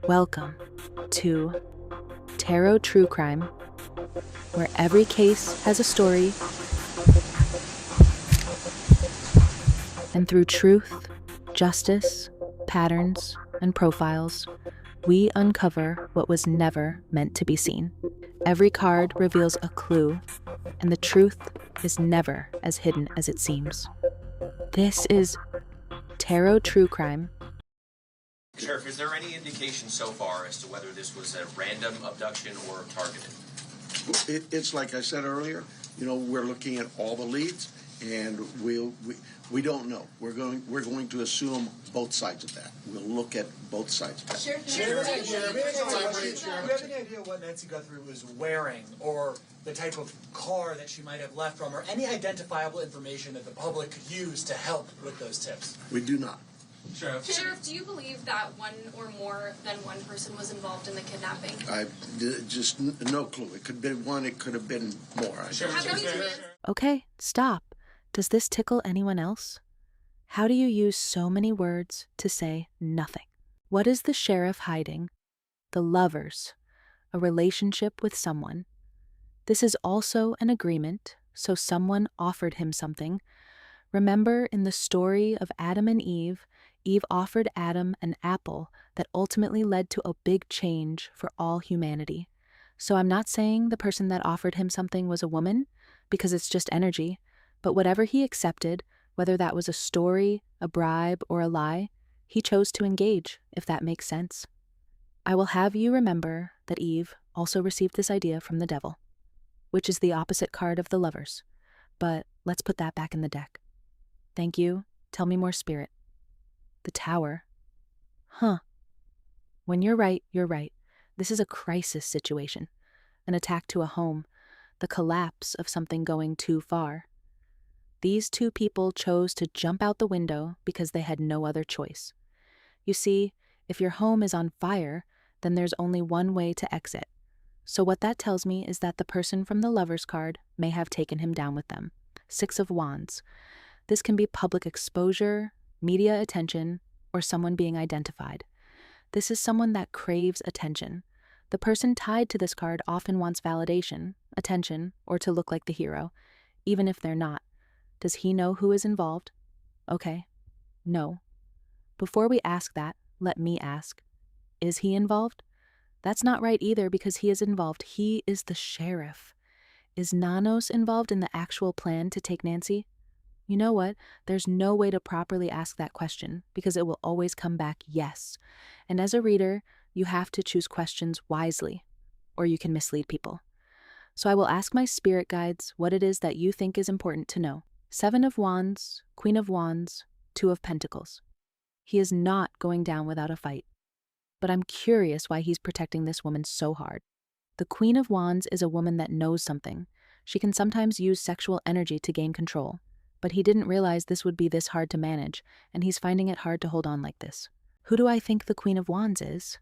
Welcome to Tarot True Crime, where every case has a story, and through truth, justice, patterns, and profiles, we uncover what was never meant to be seen. Every card reveals a clue, and the truth is never as hidden as it seems. This is Tarot True Crime. Sheriff, is there any indication so far as to whether this was a random abduction or targeted? It's like I said earlier, we're looking at all the leads, and we don't know. We're going to assume both sides of that. We'll look at both sides of that. Do you have any idea what Nancy Guthrie was wearing, or the type of car that she might have left from, or any identifiable information that the public could use to help with those tips? We do not. Sheriff, do you believe that one or more than one person was involved in the kidnapping? Just no clue. It could have been one, it could have been more. Okay, stop. Does this tickle anyone else? How do you use so many words to say nothing? What is the sheriff hiding? The lovers, a relationship with someone. This is also an agreement, so someone offered him something. Remember in the story of Adam and Eve, Eve offered Adam an apple that ultimately led to a big change for all humanity. So I'm not saying the person that offered him something was a woman, because it's just energy, but whatever he accepted, whether that was a story, a bribe, or a lie, he chose to engage, if that makes sense. I will have you remember that Eve also received this idea from the devil, which is the opposite card of the lovers, but let's put that back in the deck. Thank you. Tell me more, spirit. The tower. When you're right, you're right. This is a crisis situation, an attack to a home, the collapse of something going too far. These two people chose to jump out the window because they had no other choice. You see, if your home is on fire, then there's only one way to exit. So what that tells me is that the person from the Lover's card may have taken him down with them. 6 of Wands. This can be public exposure, media attention, or someone being identified. This is someone that craves attention. The person tied to this card often wants validation, attention, or to look like the hero, even if they're not. Does he know who is involved? Okay. No. Before we ask that, let me ask. Is he involved? That's not right either, because he is involved. He is the sheriff. Is Nanos involved in the actual plan to take Nancy? You know what? There's no way to properly ask that question, because it will always come back yes. And as a reader, you have to choose questions wisely, or you can mislead people. So I will ask my spirit guides what it is that you think is important to know. 7 of Wands, Queen of Wands, 2 of Pentacles. He is not going down without a fight. But I'm curious why he's protecting this woman so hard. The Queen of Wands is a woman that knows something. She can sometimes use sexual energy to gain control. But he didn't realize this would be this hard to manage, and he's finding it hard to hold on like this. Who do I think the Queen of Wands is?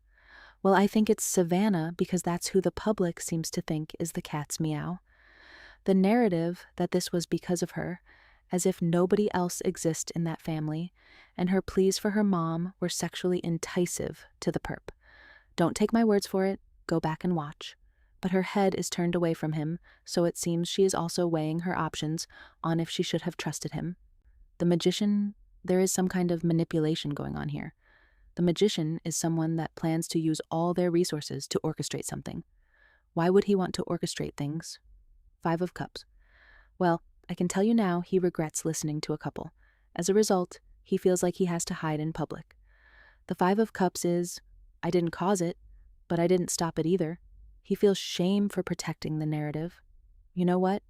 Well, I think it's Savannah, because that's who the public seems to think is the cat's meow. The narrative that this was because of her, as if nobody else exists in that family, and her pleas for her mom were sexually enticing to the perp. Don't take my words for it, go back and watch. But her head is turned away from him, so it seems she is also weighing her options on if she should have trusted him. The magician, there is some kind of manipulation going on here. The magician is someone that plans to use all their resources to orchestrate something. Why would he want to orchestrate things? 5 of Cups. Well, I can tell you now he regrets listening to a couple. As a result, he feels like he has to hide in public. The 5 of Cups is, I didn't cause it, but I didn't stop it either. He feels shame for protecting the narrative. You know what?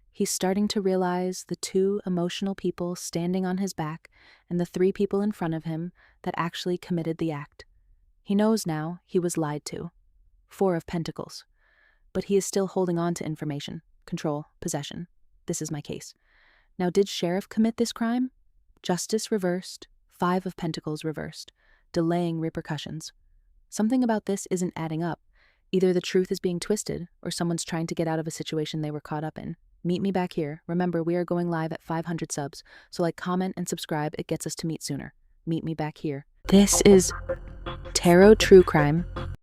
He's starting to realize the 2 emotional people standing on his back and the 3 people in front of him that actually committed the act. He knows now he was lied to. 4 of Pentacles. But he is still holding on to information, control, possession. This is my case. Now, did Sheriff commit this crime? Justice reversed, 5 of Pentacles reversed, delaying repercussions. Something about this isn't adding up. Either the truth is being twisted, or someone's trying to get out of a situation they were caught up in. Meet me back here. Remember, we are going live at 500 subs, so like, comment, and subscribe. It gets us to meet sooner. Meet me back here. This is Tarot True Crime